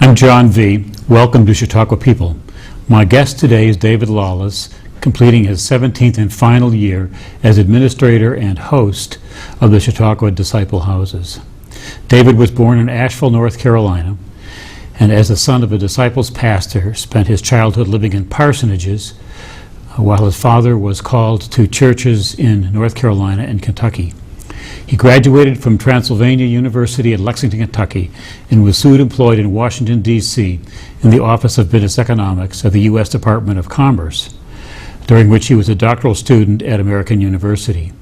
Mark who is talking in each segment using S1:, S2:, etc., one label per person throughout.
S1: I'm John V. Welcome to Chautauqua People. My guest today is David Lollis, completing his 17th and final year as administrator and host of the Chautauqua Disciple Houses. David was born in Asheville, North Carolina, and as the son of a disciples pastor, spent his childhood living in parsonages, while his father was called to churches in North Carolina and Kentucky. He graduated from Transylvania University in Lexington, Kentucky, and was soon employed in Washington, D.C. in the Office of Business Economics of the U.S. Department of Commerce, during which he was a doctoral student at American University.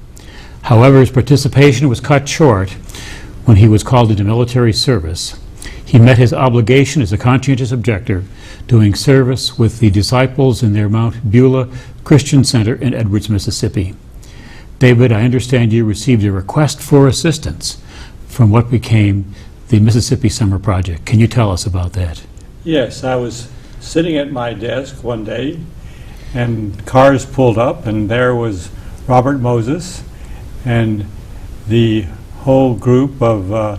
S1: However, his participation was cut short when he was called into military service. He met his obligation as a conscientious objector, doing service with the disciples in their Mount Beulah Christian Center in Edwards, Mississippi. David, I understand you received a request for assistance from what became the Mississippi Summer Project. Can you tell us about that?
S2: Yes, I was sitting at my desk one day, and cars pulled up, and there was Robert Moses and the whole group of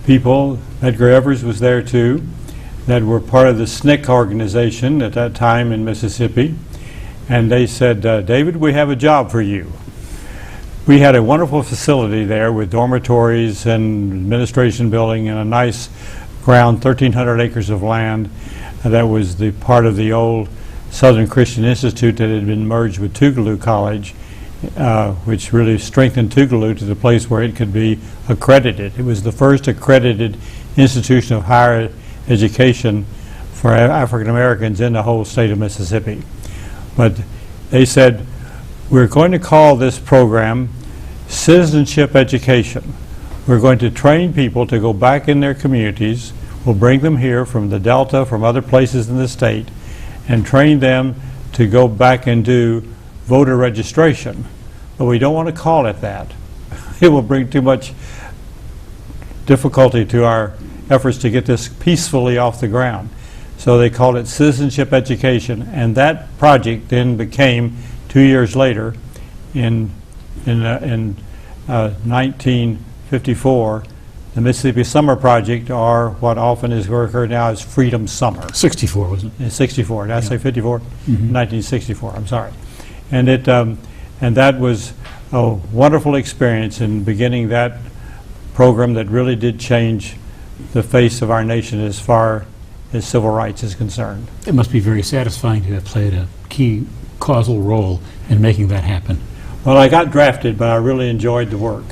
S2: people. Edgar Evers was there too, that were part of the SNCC organization at that time in Mississippi. And they said, David, we have a job for you. We had a wonderful facility there with dormitories and administration building and a nice ground, 1,300 acres of land. That was the part of the old Southern Christian Institute that had been merged with Tougaloo College, which really strengthened Tougaloo to the place where it could be accredited. It was the first accredited institution of higher education for African Americans in the whole state of Mississippi. But they said, we're going to call this program Citizenship Education. We're going to train people to go back in their communities. We'll bring them here from the Delta, from other places in the state, and train them to go back and do voter registration. But we don't want to call it that. It will bring too much difficulty to our efforts to get this peacefully off the ground. So they called it Citizenship Education, and that project then became, 2 years later, in 1954, the Mississippi Summer Project, or what often is referred now as Freedom Summer.
S1: 64, wasn't it?
S2: 64. Did I say 54?
S1: Mm-hmm.
S2: 1964. I'm sorry. And that was a wonderful experience in beginning that program that really did change the face of our nation as far as civil rights is concerned.
S1: It must be very satisfying to have played a key causal role in making that happen.
S2: Well, I got drafted, but I really enjoyed the work.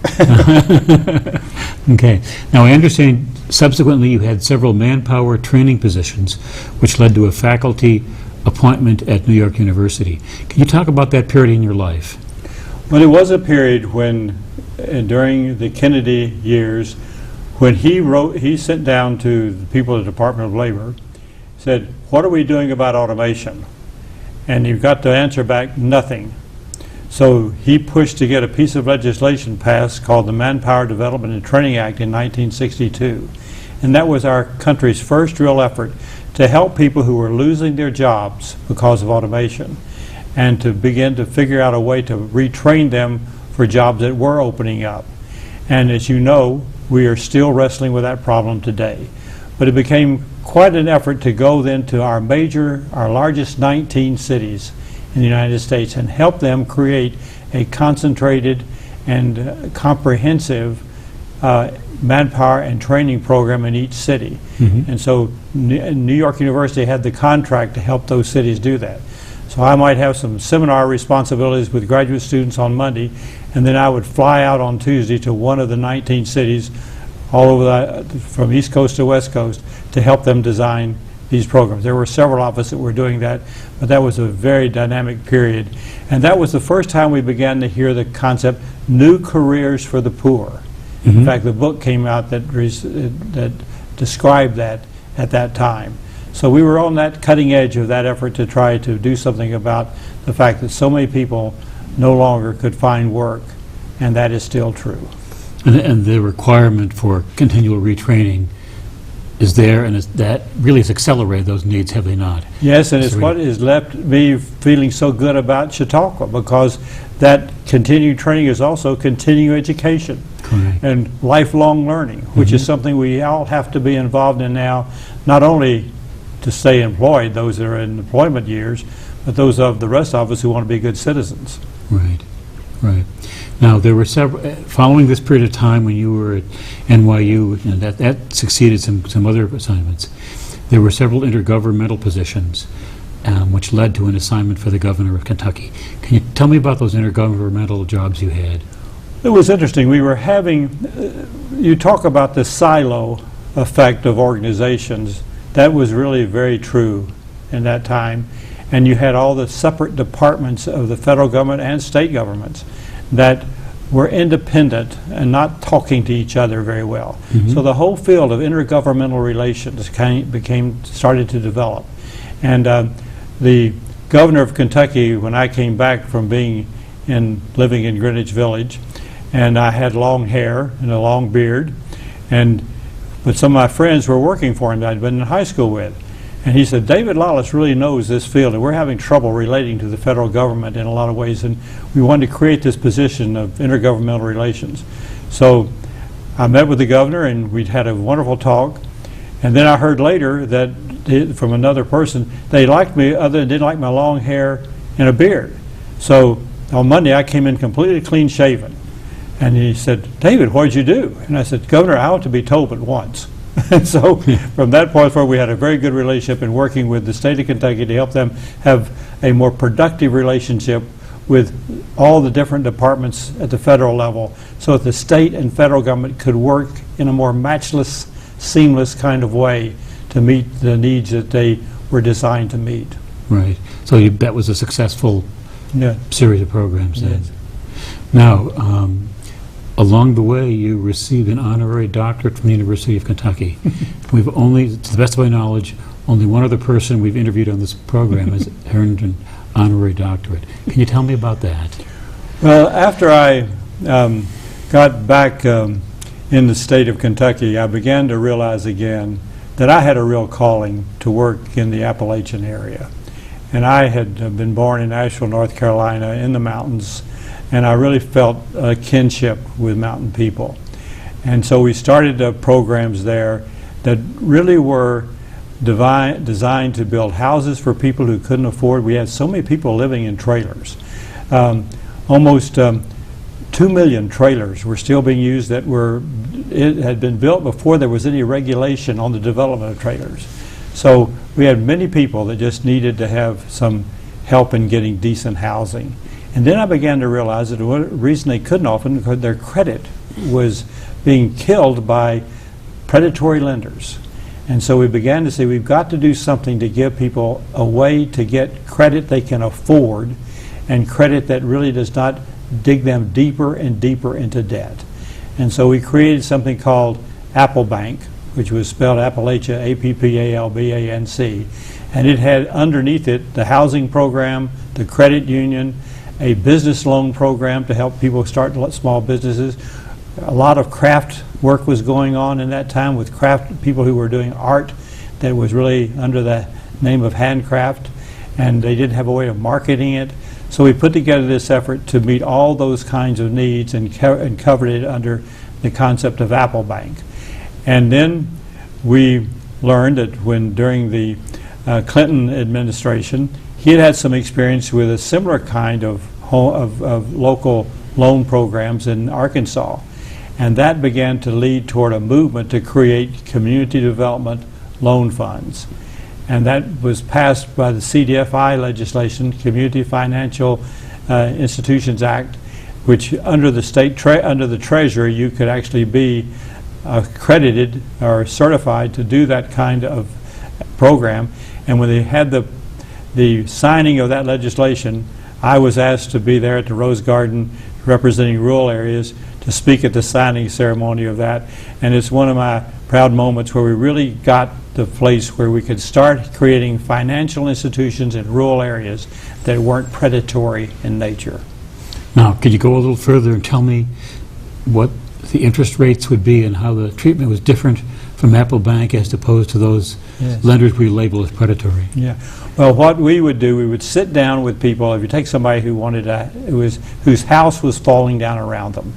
S1: Okay. Now, I understand subsequently you had several manpower training positions, which led to a faculty appointment at New York University. Can you talk about that period in your life?
S2: Well, it was a period when, during the Kennedy years, when he sent down to the people at the Department of Labor, said, what are we doing about automation? And you've got to answer back, nothing. So he pushed to get a piece of legislation passed called the Manpower Development and Training Act in 1962. And that was our country's first real effort to help people who were losing their jobs because of automation, and to begin to figure out a way to retrain them for jobs that were opening up. And as you know, we are still wrestling with that problem today. But it became quite an effort to go then to our largest 19 cities in the United States and help them create a concentrated and comprehensive manpower and training program in each city. Mm-hmm. And so New York University had the contract to help those cities do that. So I might have some seminar responsibilities with graduate students on Monday, and then I would fly out on Tuesday to one of the 19 cities all over from East Coast to West Coast to help them design these programs. There were several of us that were doing that, but that was a very dynamic period. And that was the first time we began to hear the concept, new careers for the poor. Mm-hmm. In fact, the book came out that described that at that time. So we were on that cutting edge of that effort to try to do something about the fact that so many people no longer could find work, and that is still true.
S1: And the requirement for continual retraining is there, and that really has accelerated those needs, have they not?
S2: Yes, and it's what has left me feeling so good about Chautauqua, because that continued training is also continuing education.
S1: Correct.
S2: and lifelong learning, which is something we all have to be involved in now, not only to stay employed, those that are in employment years, but those of the rest of us who want to be good citizens.
S1: Right, right. Now, there were several, following this period of time when you were at NYU, and that succeeded some other assignments, there were several intergovernmental positions, which led to an assignment for the governor of Kentucky. Can you tell me about those intergovernmental jobs you had?
S2: It was interesting. We were having, you talk about the silo effect of organizations. That was really very true in that time. And you had all the separate departments of the federal government and state governments that were independent and not talking to each other very well. So the whole field of intergovernmental relations started to develop. And the governor of Kentucky, when I came back from living in Greenwich Village, and I had long hair and a long beard, but some of my friends were working for him that I'd been in high school with. And he said, David Lollis really knows this field, and we're having trouble relating to the federal government in a lot of ways, and we wanted to create this position of intergovernmental relations. So I met with the governor, and we'd had a wonderful talk, and then I heard later that from another person, they liked me other than didn't like my long hair and a beard. So on Monday, I came in completely clean shaven. And he said, David, what did you do? And I said, Governor, I want to be told but once. And so from that point forward, we had a very good relationship in working with the state of Kentucky to help them have a more productive relationship with all the different departments at the federal level so that the state and federal government could work in a more matchless, seamless kind of way to meet the needs that they were designed to meet.
S1: Right. So that was a successful series of programs then.
S2: Yes.
S1: Now, along the way, you received an honorary doctorate from the University of Kentucky. We've only, to the best of my knowledge, only one other person we've interviewed on this program has earned an honorary doctorate. Can you tell me about that?
S2: Well, after I got back in the state of Kentucky, I began to realize again that I had a real calling to work in the Appalachian area. And I had been born in Asheville, North Carolina, in the mountains, and I really felt a kinship with mountain people. And so we started programs there that really were designed to build houses for people who couldn't afford. We had so many people living in trailers. Almost 2 million trailers were still being used that had been built before there was any regulation on the development of trailers. So we had many people that just needed to have some help in getting decent housing. And then I began to realize that the reason they couldn't often, because their credit was being killed by predatory lenders. And so we began to say we've got to do something to give people a way to get credit they can afford and credit that really does not dig them deeper and deeper into debt. And so we created something called Apple Bank, which was spelled Appalachia, A-P-P-A-L-B-A-N-C. And it had underneath it the housing program, the credit union, a business loan program to help people start small businesses. A lot of craft work was going on in that time with craft people who were doing art that was really under the name of handcraft, and they didn't have a way of marketing it. So we put together this effort to meet all those kinds of needs and covered it under the concept of Apple Bank. And then we learned that during the Clinton administration, he had some experience with a similar kind of local loan programs in Arkansas. And that began to lead toward a movement to create community development loan funds. And that was passed by the CDFI legislation, Community Financial Institutions Act, which under the Treasury you could actually be accredited or certified to do that kind of program. And when they had the signing of that legislation, I was asked to be there at the Rose Garden representing rural areas to speak at the signing ceremony of that. And it's one of my proud moments where we really got the place where we could start creating financial institutions in rural areas that weren't predatory in nature.
S1: Now, could you go a little further and tell me what the interest rates would be and how the treatment was different from Apple Bank as opposed to those lenders we label as predatory?
S2: Yeah. Well, what we would do, we would sit down with people. If you take somebody who whose house was falling down around them,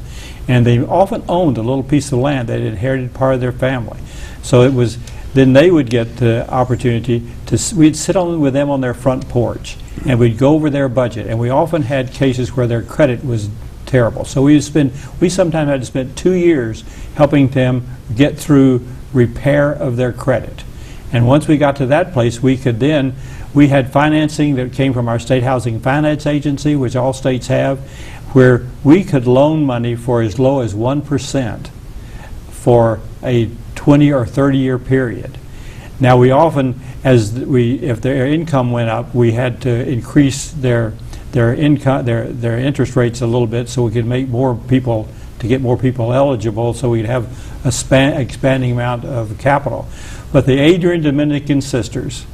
S2: And they often owned a little piece of land that inherited part of their family. So it was, then they would get the opportunity to, we'd sit on with them on their front porch, and we'd go over their budget. And we often had cases where their credit was terrible. So we sometimes had to spend 2 years helping them get through repair of their credit. And once we got to that place, we had financing that came from our state housing finance agency, which all states have, where we could loan money for as low as 1% for a 20 or 30 year period. Now we often, if their income went up, we had to increase their income, their interest rates a little bit, so we could make more people, to get more people eligible, so we'd have a expanding amount of capital. But the Adrian Dominican Sisters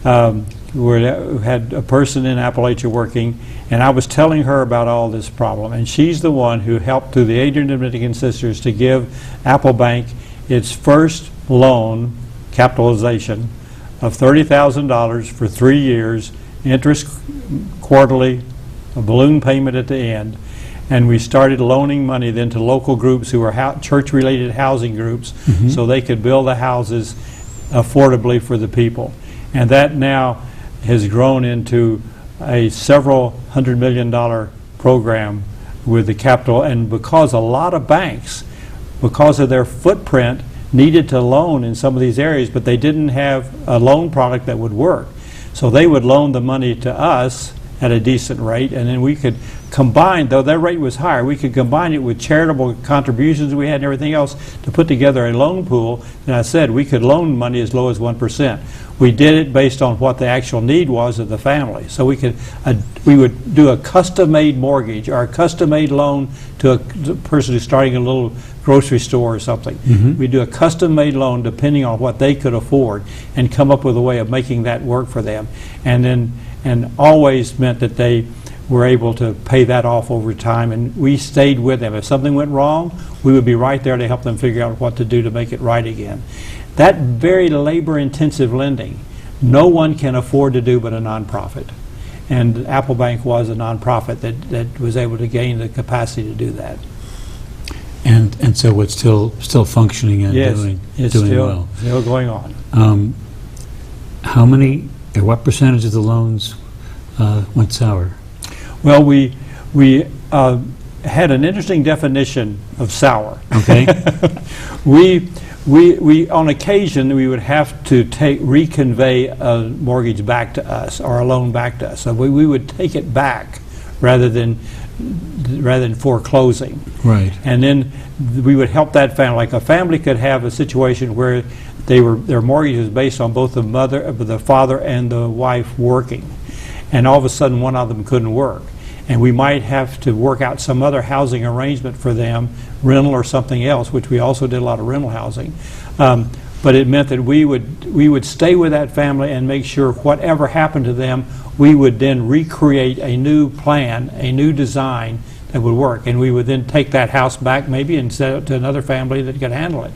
S2: had a person in Appalachia working, and I was telling her about all this problem, and she's the one who helped through the Adrian Dominican Sisters to give Apple Bank its first loan capitalization of $30,000 for 3 years, interest quarterly, a balloon payment at the end. And we started loaning money then to local groups who were church-related housing groups, so they could build the houses affordably for the people. And that now has grown into a several $100 million program with the capital. And because a lot of banks, because of their footprint, needed to loan in some of these areas, but they didn't have a loan product that would work. So they would loan the money to us at a decent rate, and then we could combine, though their rate was higher, we could combine it with charitable contributions we had and everything else to put together a loan pool. And I said we could loan money as low as 1%. We did it based on what the actual need was of the family. So we would do a custom-made mortgage or a custom-made loan to a person who's starting a little grocery store or something. We do a custom-made loan depending on what they could afford, and come up with a way of making that work for them. And always meant that they were able to pay that off over time, and we stayed with them. If something went wrong, we would be right there to help them figure out what to do to make it right again. That very labor-intensive lending, no one can afford to do but a nonprofit. And Apple Bank was a nonprofit that was able to gain the capacity to do that.
S1: And so it's still functioning and doing well.
S2: Still going on.
S1: How many, or what percentage of the loans went sour?
S2: Well, we had an interesting definition of sour.
S1: Okay.
S2: we on occasion we would have to reconvey a mortgage back to us or a loan back to us. So we would take it back rather than foreclosing.
S1: Right.
S2: And then we would help that family. Like a family could have a situation where their mortgage was based on both the father and the wife working, and all of a sudden one of them couldn't work, and we might have to work out some other housing arrangement for them, rental or something else, which we also did a lot of rental housing. But it meant that we would stay with that family and make sure whatever happened to them, we would then recreate a new plan, a new design that would work, and we would then take that house back maybe and sell it to another family that could handle it.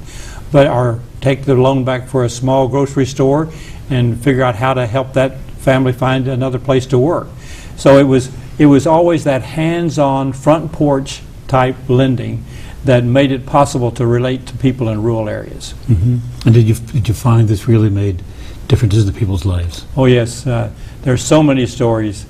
S2: Or take the loan back for a small grocery store and figure out how to help that family find another place to work. So it was always that hands-on, front porch type lending that made it possible to relate to people in rural areas.
S1: And did you find this really made differences in people's lives?
S2: Oh yes, there's so many stories.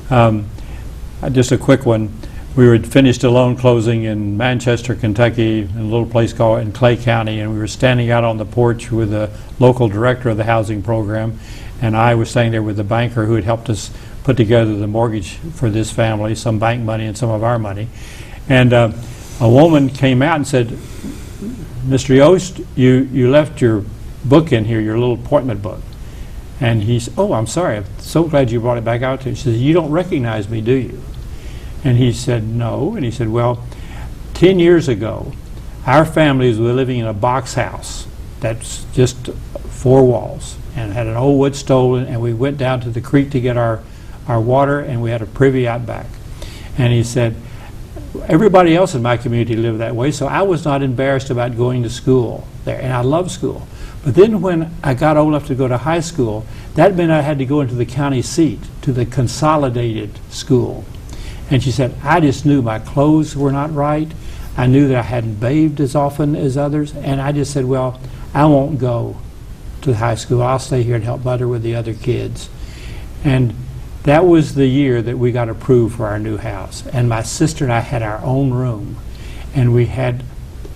S2: Just a quick one. We had finished a loan closing in Manchester, Kentucky, in a little place called in Clay County, and we were standing out on the porch with the local director of the housing program, and I was standing there with the banker who had helped us put together the mortgage for this family, some bank money and some of our money. And a woman came out and said, "Mr. Yost, you left your book in here, your little appointment book." And he said, "Oh, I'm sorry, I'm so glad you brought it back out to me." She said, "You don't recognize me, do you?" And he said, "No." And he said, "Well, 10 years ago, our families were living in a box house that's just 4 walls and had an old wood stove, and we went down to the creek to get our water, and we had a privy out back." And he said, "Everybody else in my community lived that way, so I was not embarrassed about going to school there, and I loved school. But then when I got old enough to go to high school, that meant I had to go into the county seat, to the consolidated school. And she said, I just knew my clothes were not right,
S3: I knew that I hadn't bathed as often as others, and I just said, well, I won't go to high school. I'll stay here and help Mother with the other kids. And that was the year that we got approved for our new house. And my sister and I had our own room, and we had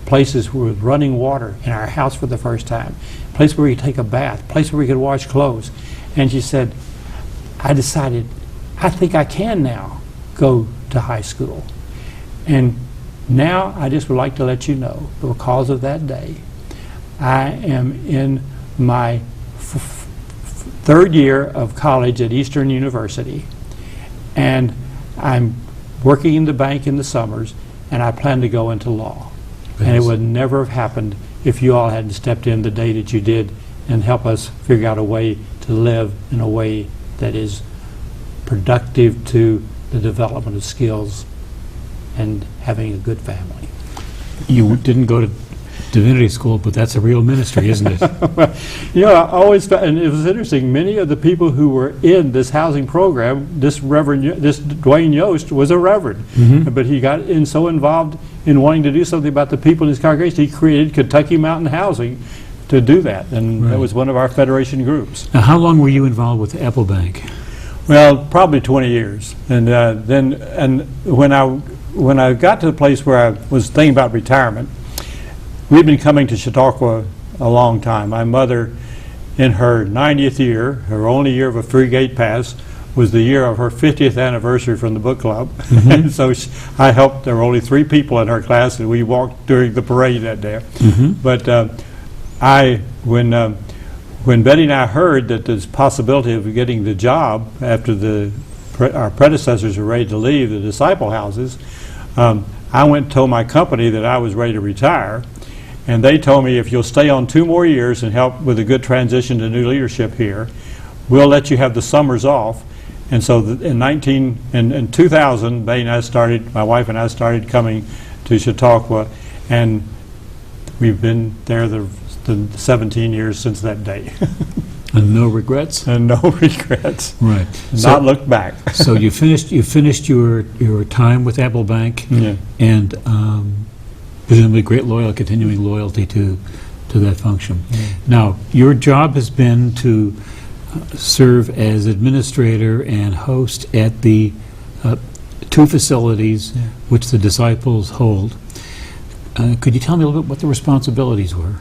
S3: places with running water in our house for the first time, a place where we could take a bath, a place where we could wash clothes. And she said, I decided, I think I can now go to high school. And now I just would like to let you know, because of that day, I am in my third year of college at Eastern University, and I'm working in the bank in the summers, and I plan to go into law. And it would never have happened if you all hadn't stepped in the day that you did and help us figure out a way to live in a way that is productive to the development of skills and having a good family.
S1: You didn't go to divinity school, but that's a real ministry, isn't it?
S3: You know, I always found, and it was interesting, many of the people who were in this housing program, this Dwayne Yost was a reverend, but he got so involved in wanting to do something about the people in his congregation, he created Kentucky Mountain Housing to do that, and that was one of our federation groups.
S1: Now, how long were you involved with Apple Bank?
S2: Well, probably 20 years. And when I got to the place where I was thinking about retirement, we'd been coming to Chautauqua a long time. My mother, in her 90th year, her only year of a free gate pass, was the year of her 50th anniversary from the book club. And so I helped. There were only 3 people in her class, and we walked during the parade that day. But when Betty and I heard that there's possibility of getting the job after our predecessors were ready to leave the disciple houses, I went and told my company that I was ready to retire. And they told me, if you'll stay on 2 more years and help with a good transition to new leadership here, we'll let you have the summers off. And so in 2000, Betty and I started, my wife and I started coming to Chautauqua, and we've been there the 17 years since that day.
S1: And no regrets?
S2: And no regrets.
S1: Right.
S2: Not looked back.
S1: So you finished your time with Apple Bank, and presumably great continuing loyalty to that function. Now, your job has been to serve as administrator and host at the 2 facilities which the disciples hold. Could you tell me a little bit what the responsibilities were?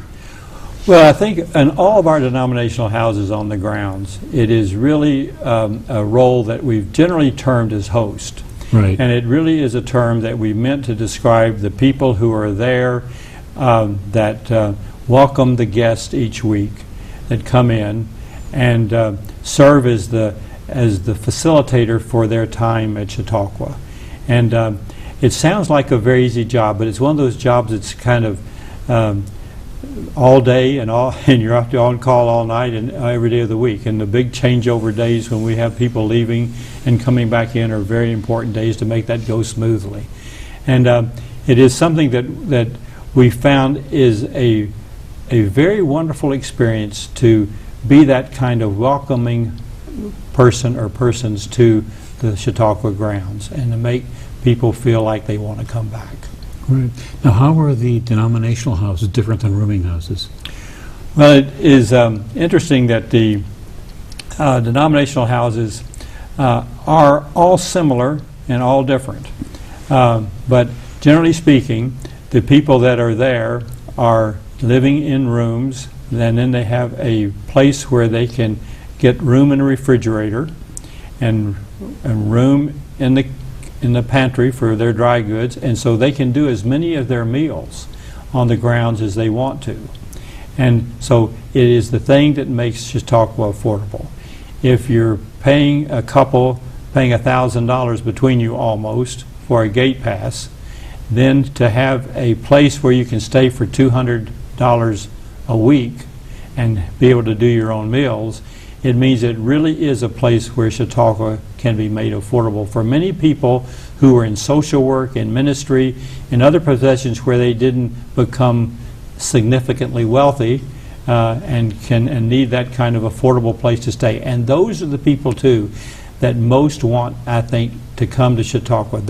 S2: Well, I think in all of our denominational houses on the grounds, it is really a role that we've generally termed as host.
S1: Right.
S2: And it really is a term that we meant to describe the people who are there that welcome the guests each week that come in and serve as the facilitator for their time at Chautauqua. And it sounds like a very easy job, but it's one of those jobs that's kind of all day and you're on call all night and every day of the week. And the big changeover days when we have people leaving and coming back in are very important days to make that go smoothly. And it is something that we found is a very wonderful experience to be that kind of welcoming person or persons to the Chautauqua grounds and to make people feel like they want to come back.
S1: Right. Now, how are the denominational houses different than rooming houses?
S2: Well, it is interesting that the denominational houses are all similar and all different. But generally speaking, the people that are there are living in rooms, and then they have a place where they can get room in a refrigerator and room in the pantry for their dry goods, and so they can do as many of their meals on the grounds as they want to. And so it is the thing that makes Chautauqua affordable. If you're paying a couple, paying $1,000 between you almost for a gate pass, then to have a place where you can stay for $200 a week and be able to do your own meals, it means it really is a place where Chautauqua can be made affordable for many people who are in social work, in ministry, in other professions where they didn't become significantly wealthy and need that kind of affordable place to stay. And those are the people, too, that most want, I think, to come to Chautauqua.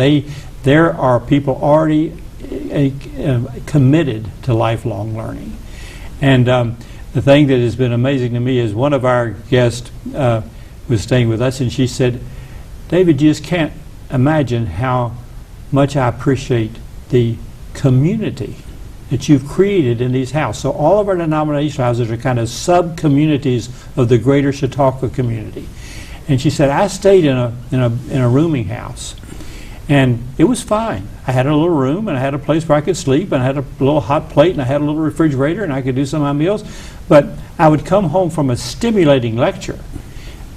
S2: There are people already
S3: committed to lifelong learning. And the thing that has been amazing to me is one of our guests was staying with us, and she said, David, you just can't imagine how much I appreciate the community that you've created in these houses. So all of our denominational houses are kind of sub-communities of the greater Chautauqua community. And she said, I stayed in a rooming house, and it was fine. I had a little room, and I had a place where I could sleep, and I had a little hot plate, and I had a little refrigerator, and I could do some of my meals. But I would come home from a stimulating lecture,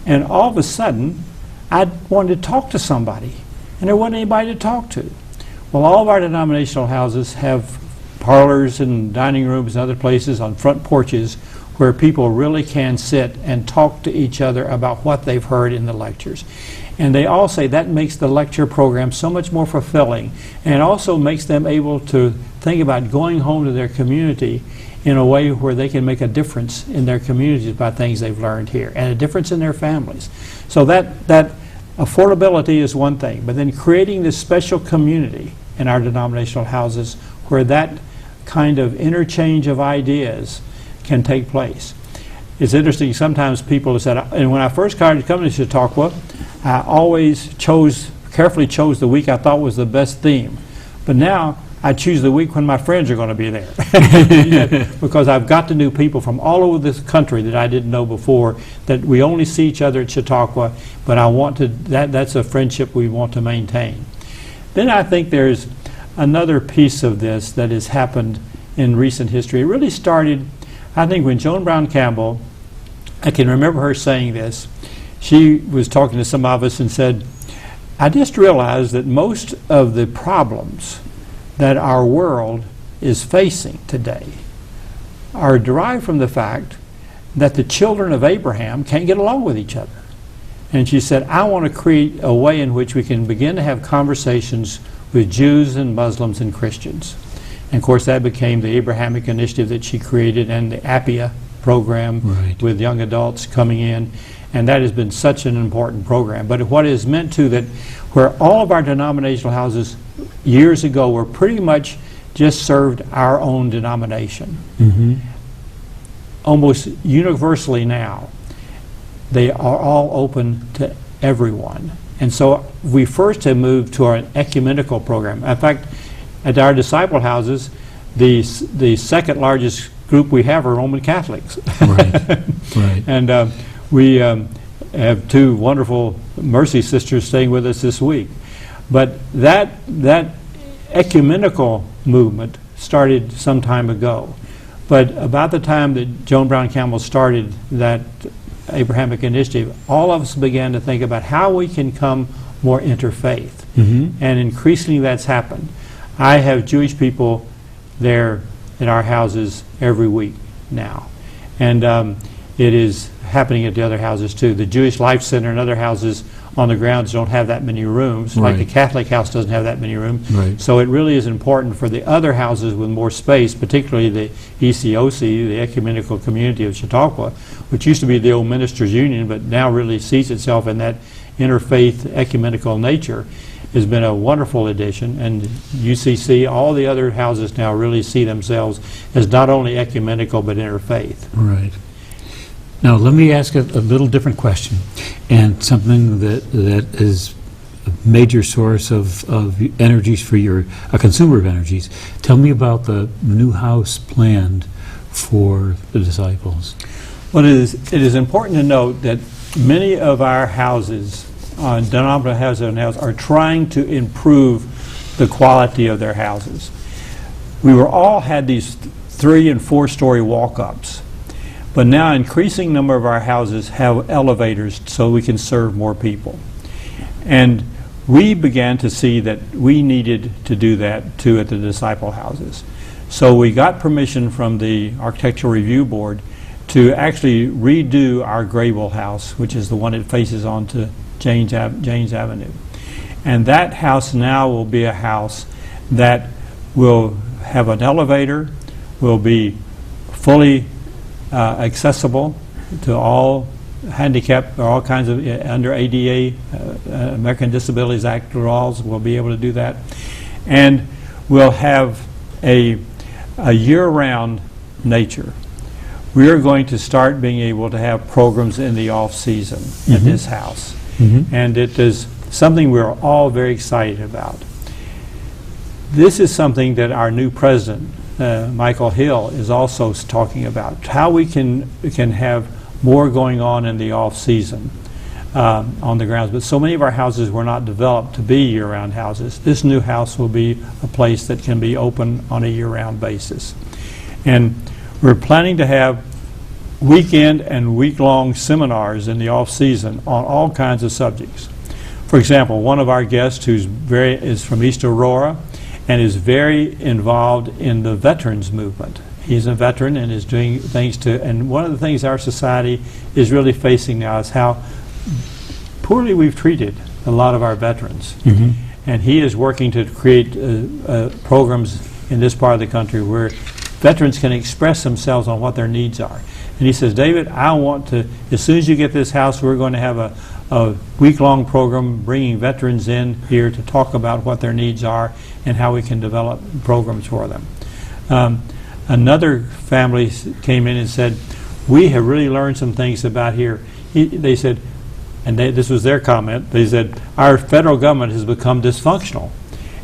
S3: and all of a sudden, I wanted to talk to somebody, and there wasn't anybody to talk to. Well, all of our denominational houses have parlors and dining rooms and other places on front porches where people really can sit and talk to each other about what they've heard in the lectures. And they all say that makes the lecture program so much more fulfilling, and it also makes them able to think about going home to their community in a way where they can make a difference in their communities by things they've learned here, and a difference in their families. So that affordability is one thing, but then creating this special community in our denominational houses where that kind of interchange of ideas can take place. It's interesting, sometimes people have said, and when I first started coming to Chautauqua, I always carefully chose the week I thought was the best theme. But now I choose the week when my friends are going to be there. Because I've got to know people from all over this country that I didn't know before, that we only see each other at Chautauqua, but I want to, that's a friendship we want to maintain. Then I think there's another piece of this that has happened in recent history. It really started, I think, when Joan Brown Campbell, I can remember her saying this. She was talking to some of us and said, I just realized that most of the problems that our world is facing today are derived from the fact that the children of Abraham can't get along with each other. And she said, I want to create a way in which we can begin to have conversations with Jews and Muslims and Christians. And of course that became the Abrahamic Initiative that she created, and the APIA program with young adults coming in. And that has been such an important program. But what it has meant too, that where all of our denominational houses years ago were pretty much just served our own denomination. Almost universally now, they are all open to everyone. And so we first have moved to an ecumenical program. In fact, at our disciple houses, the second largest group we have are Roman Catholics. And we have two wonderful Mercy sisters staying with us this week. But that ecumenical movement started some time ago. But about the time that Joan Brown Campbell started that Abrahamic Initiative, all of us began to think about how we can come more interfaith. And increasingly that's happened. I have Jewish people there at our houses every week now. And it is happening at the other houses too. The Jewish Life Center and other houses on the grounds don't have that many rooms, like the Catholic house doesn't have that many rooms. So it really is important for the other houses with more space, particularly the ECOC, the Ecumenical Community of Chautauqua, which used to be the old Ministers' Union, but now really sees itself in that interfaith ecumenical nature, has been a wonderful addition. And UCC, all the other houses now really see themselves as not only ecumenical but interfaith.
S1: Now let me ask a little different question, and something that is a major source of energies for a consumer of energies. Tell me about the new house planned for the disciples.
S2: Well, it is important to note that many of our houses, denominational houses, are trying to improve the quality of their houses. We all had these 3- and 4-story walk-ups. But now an increasing number of our houses have elevators so we can serve more people. And we began to see that we needed to do that too at the disciple houses. So we got permission from the Architectural Review Board to actually redo our Grable house, which is the one that faces onto Janes Avenue. And that house now will be a house that will have an elevator, will be fully accessible to all handicapped or all kinds of under ADA, American Disabilities Act laws. We'll be able to do that, and we'll have a year-round nature. We are going to start being able to have programs in the off-season at this house. And it is something we're all very excited about. This is something that our new president, Michael Hill, is also talking about, how we can have more going on in the off-season on the grounds. But so many of our houses were not developed to be year-round houses. This new house will be a place that can be open on a year-round basis. And we're planning to have weekend and week-long seminars in the off-season on all kinds of subjects. For example, one of our guests is from East Aurora and is very involved in the veterans movement. He's a veteran and is doing things and one of the things our society is really facing now is how poorly we've treated a lot of our veterans. And he is working to create programs in this part of the country where veterans can express themselves on what their needs are. And he says, David, I want to, as soon as you get this house, we're going to have a week-long program bringing veterans in here to talk about what their needs are and how we can develop programs for them. Another family came in and said, we have really learned some things about here. They said, and this was their comment, they said, our federal government has become dysfunctional.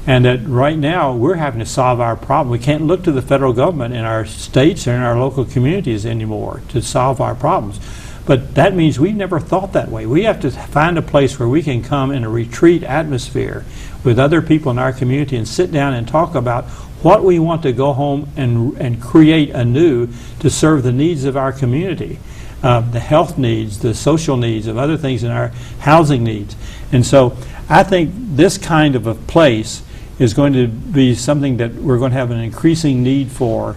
S2: And that right now we're having to solve our problem. We can't look to the federal government in our states or in our local communities anymore to solve our problems. But that means we've never thought that way. We have to find a place where we can come in a retreat atmosphere with other people in our community and sit down and talk about what we want to go home and create anew to serve the needs of our community. The health needs, the social needs, of other things in our housing needs. And so I think this kind of a place is going to be something that we're going to have an increasing need for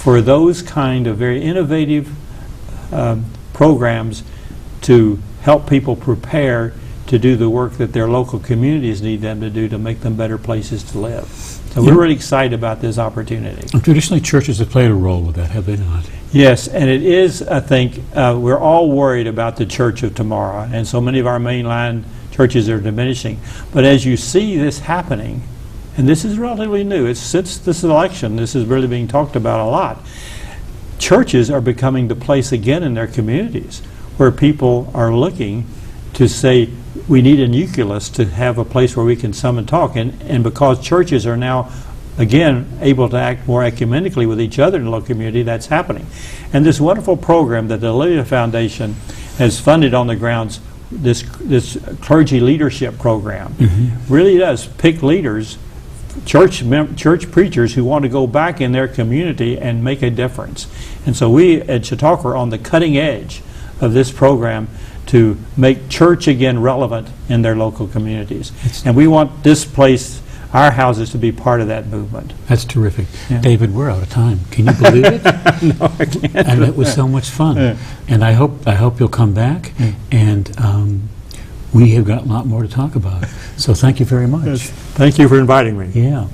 S2: those kind of very innovative programs to help people prepare to do the work that their local communities need them to do to make them better places to live. So we're really excited about this opportunity.
S1: Traditionally, churches have played a role with that, have they not?
S2: Yes, and it is, I think, we're all worried about the church of tomorrow, and so many of our mainline churches are diminishing. But as you see this happening, and this is relatively new, it's since this election, this is really being talked about a lot, churches are becoming the place again in their communities where people are looking to say, we need a nucleus to have a place where we can come and talk. And because churches are now, again, able to act more ecumenically with each other in the local community, that's happening. And this wonderful program that the Lollis Foundation has funded on the grounds, this clergy leadership program, really does pick leaders, church preachers who want to go back in their community and make a difference. And so we at Chautauqua are on the cutting edge of this program to make church again relevant in their local communities. And we want this place, our houses, to be part of that movement.
S1: That's terrific.
S2: Yeah.
S1: David, we're out of time. Can you believe it?
S2: No, I can't.
S1: And it was so much fun.
S2: Yeah.
S1: And I hope you'll come back. And we have got a lot more to talk about. So thank you very much.
S2: Thank you for inviting me.
S1: Yeah.